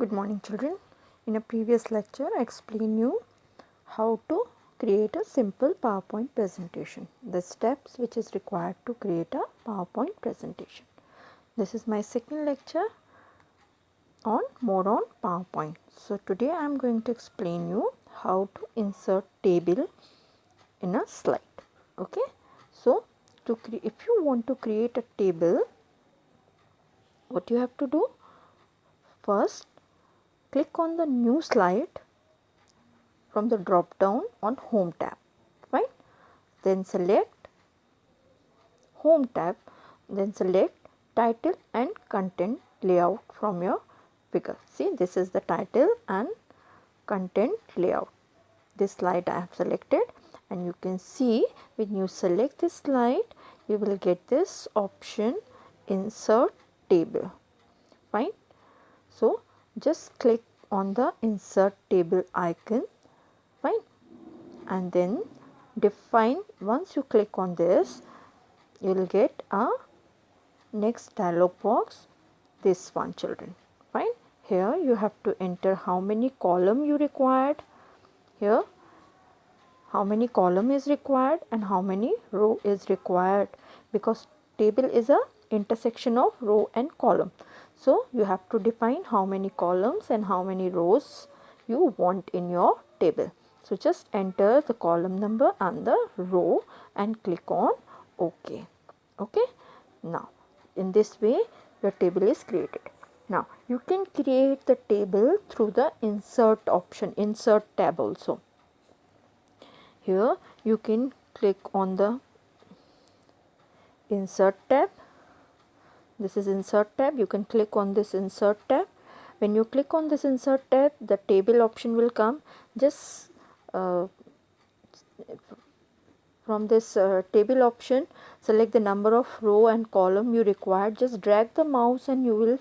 Good morning children. In a previous lecture I explained you how to create a simple PowerPoint presentation. The steps which is required to create a PowerPoint presentation. This is my second lecture on more on PowerPoint. So today I am going to explain you how to insert table in a slide. Okay. So if you want to create a table, what you have to do? First click on the new slide from the drop down on home tab, right? Then select home tab, then select title and content layout from your figure. See, this is the title and content layout. This slide I have selected, and you can see when you select this slide you will get this option, insert table. Fine. So just click on the insert table icon. Fine. And then define, once you click on this you will get a next dialog box, this one children. Fine. Here you have to enter how many column you required, here how many column is required and how many row is required, because table is a intersection of row and column. So you have to define how many columns and how many rows you want in your table. So just enter the column number and the row and click on OK. Okay. Now in this way your table is created. Now you can create the table through the insert option, insert tab also. Here you can click on the insert tab. This is insert tab. You can click on this insert tab. When you click on this insert tab, the table option will come. Just from this table option, select the number of row and column you require. Just drag the mouse and you will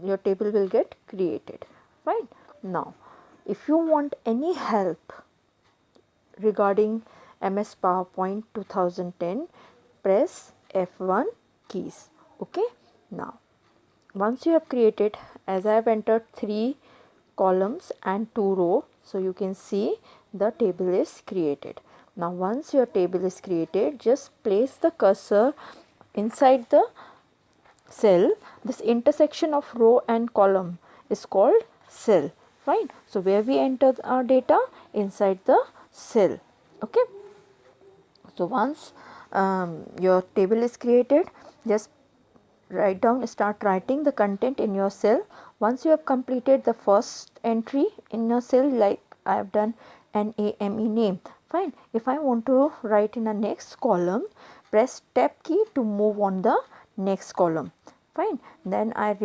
your table will get created. Fine. Now if you want any help regarding MS PowerPoint 2010, press F1 keys. Okay. Now once you have created, as I have entered 3 columns and 2 rows, so you can see the table is created. Now once your table is created, just place the cursor inside the cell. This intersection of row and column is called cell. Fine. So where we enter our data, inside the cell. Okay. So once your table is created, just start writing the content in your cell. Once you have completed the first entry in your cell, like I have done NAME name, fine. If I want to write in a next column, press tab key to move on the next column. Fine. Then I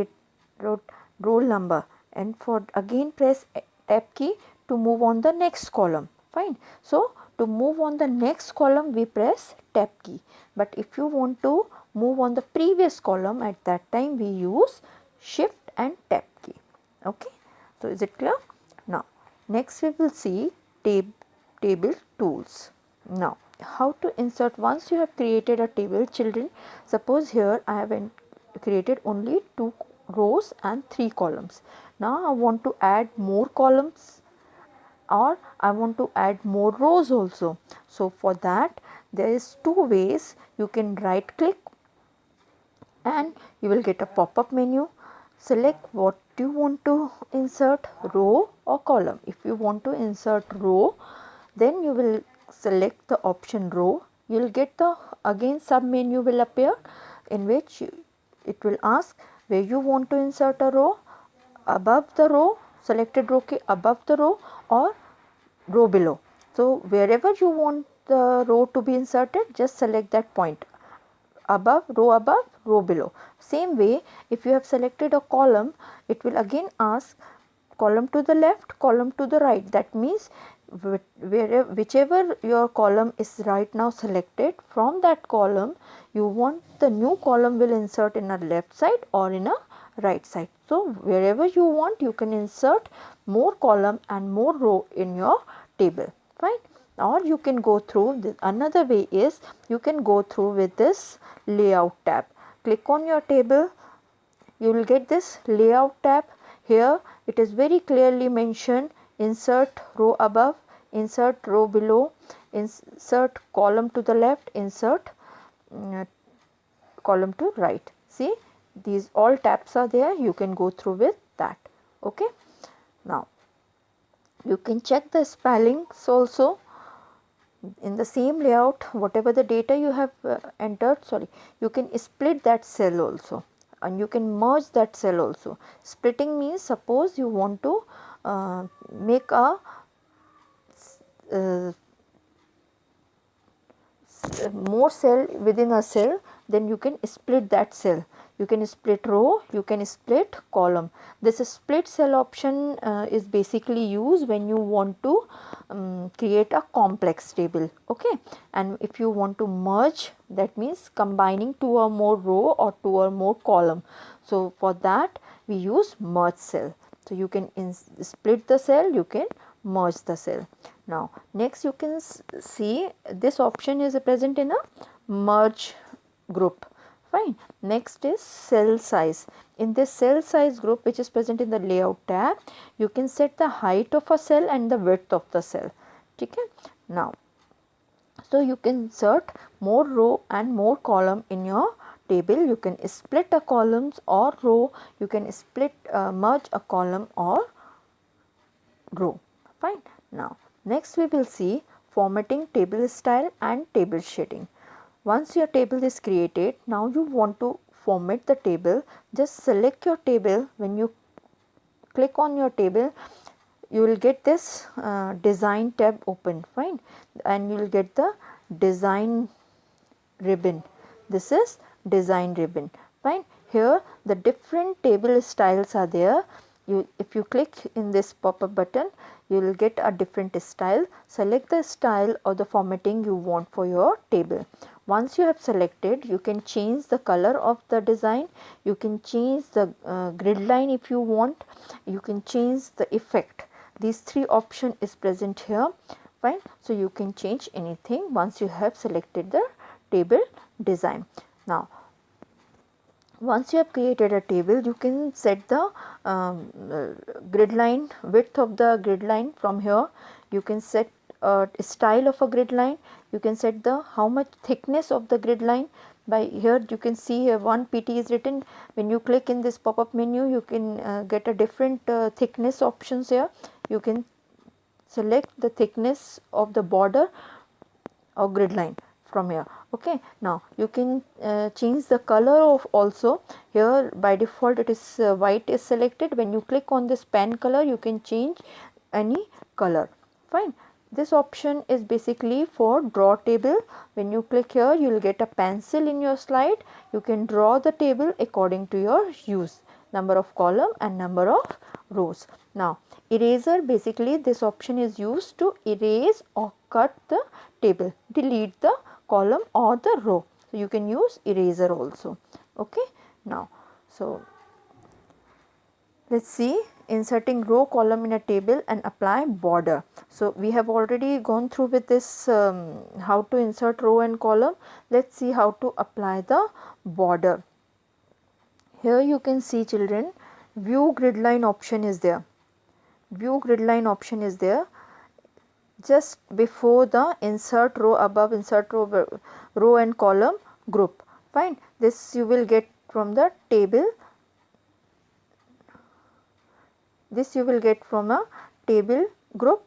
wrote roll number, and for again press tab key to move on the next column. Fine. So to move on the next column we press tab key, but if you want to move on the previous column, at that time we use shift and tab key. Okay. So is it clear? Now next we will see table tools. Now how to insert, once you have created a table children, suppose here I have created only 2 rows and 3 columns. Now I want to add more columns or I want to add more rows also. So for that there is 2 ways. You can right click and you will get a pop-up menu. Select what you want to insert, row or column. If you want to insert row, then you will select the option row. You will get the again sub menu will appear, in which it will ask where you want to insert a row, above the row, selected row ke above the row or row below. So wherever you want the row to be inserted, just select that point, above, row below. Same way, if you have selected a column, it will again ask column to the left, column to the right. That means whichever your column is right now selected, from that column you want the new column will insert in a left side or in a right side. So wherever you want, you can insert more column and more row in your table. Fine. Or you can go through, another way is you can go through with this layout tab. Click on your table, you will get this layout tab. Here it is very clearly mentioned, insert row above, insert row below, insert column to the left, insert column to right. See, these all tabs are there, you can go through with that. Okay. Now you can check the spellings also in the same layout. Whatever the data you have entered, you can split that cell also, and you can merge that cell also. Splitting means, suppose you want to make a more cell within a cell, then you can split that cell. You can split row, you can split column. This split cell option is basically used when you want to create a complex table. Okay, and if you want to merge, that means combining two or more row or two or more column. So for that we use merge cell. So you can split the cell, you can merge the cell. Now next you can see this option is present in a merge group. Fine. Next is cell size. In this cell size group, which is present in the layout tab, you can set the height of a cell and the width of the cell. Okay. Now, so you can insert more row and more column in your table. You can split a columns or row, you can split merge a column or row. Fine. Now next we will see formatting table style and table shading. Once your table is created, now you want to format the table. Just select your table. When you click on your table, you will get this design tab open. Fine. And you will get the design ribbon. This is design ribbon. Fine. Here the different table styles are there. If you click in this pop-up button, you will get a different style. Select the style or the formatting you want for your table. Once you have selected, you can change the color of the design, you can change the grid line if you want, you can change the effect. These three options is present here. Fine. So you can change anything once you have selected the table design. Now once you have created a table, you can set the grid line, width of the grid line. From here you can set style of a grid line, you can set the how much thickness of the grid line. By here you can see here 1 pt is written. When you click in this pop-up menu, you can get a different thickness options here. You can select the thickness of the border or grid line from here. Okay. Now you can change the color of also. Here by default it is white is selected. When you click on this pen color, you can change any color. Fine. This option is basically for draw table. When you click here, you will get a pencil in your slide. You can draw the table according to your use, number of column and number of rows. Now eraser, basically this option is used to erase or cut the table, delete the column or the row. So you can use eraser also. Okay. Now so let's see inserting row column in a table and apply border. So we have already gone through with this how to insert row and column. Let's see how to apply the border. Here you can see, children, view grid line option is there. View grid line option is there just before the insert row above, insert row and column group. Fine. This you will get from the table. This you will get from a table group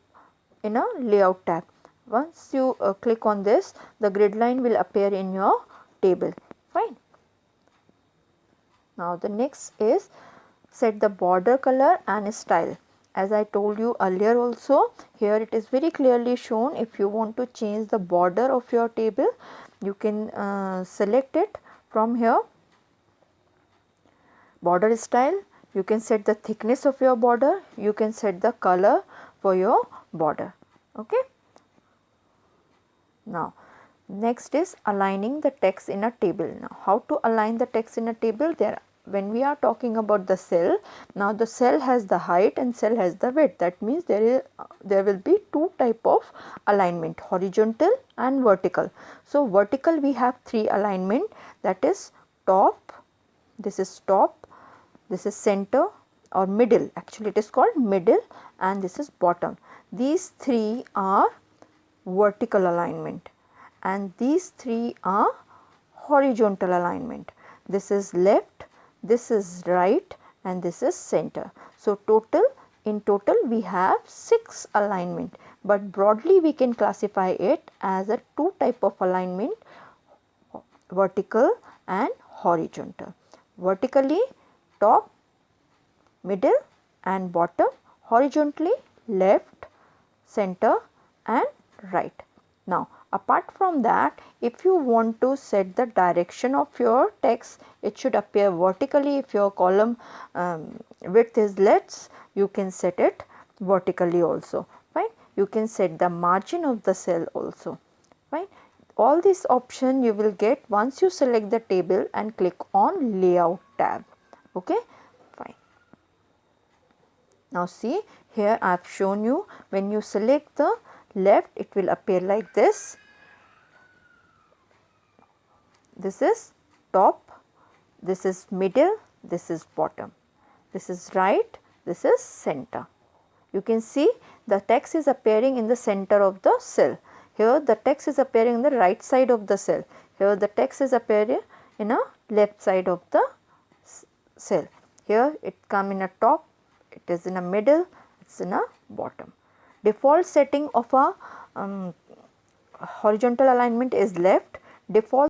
in a layout tab. Once you click on this, the grid line will appear in your table. Fine. Now the next is set the border color and style. As I told you earlier also, here it is very clearly shown. If you want to change the border of your table, you can select it from here. Border style, you can set the thickness of your border, you can set the color for your border. Okay. Now next is aligning the text in a table. Now how to align the text in a table? When we are talking about the cell, now the cell has the height and cell has the width. That means there will be two type of alignment, horizontal and vertical. So vertical we have three alignment, that is top, this is top, this is center or middle, actually it is called middle, and this is bottom. These three are vertical alignment and these three are horizontal alignment. This is left, this is right, and this is center. So, in total we have 6 alignment, but broadly we can classify it as a 2 type of alignment, vertical and horizontal. Vertically top, middle and bottom, horizontally left, center and right. Now, apart from that, if you want to set the direction of your text, it should appear vertically. If your column width is less, you can set it vertically also, right. You can set the margin of the cell also, right. All these options you will get once you select the table and click on layout tab, okay, fine. Now see, here I have shown you, when you select the left, it will appear like this. This is top, this is middle, this is bottom, this is right, this is center. You can see the text is appearing in the center of the cell. Here the text is appearing in the right side of the cell. Here the text is appearing in a left side of the cell. Here it come in a top, it is in a middle, it is in a bottom. Default setting of a horizontal alignment is left. Default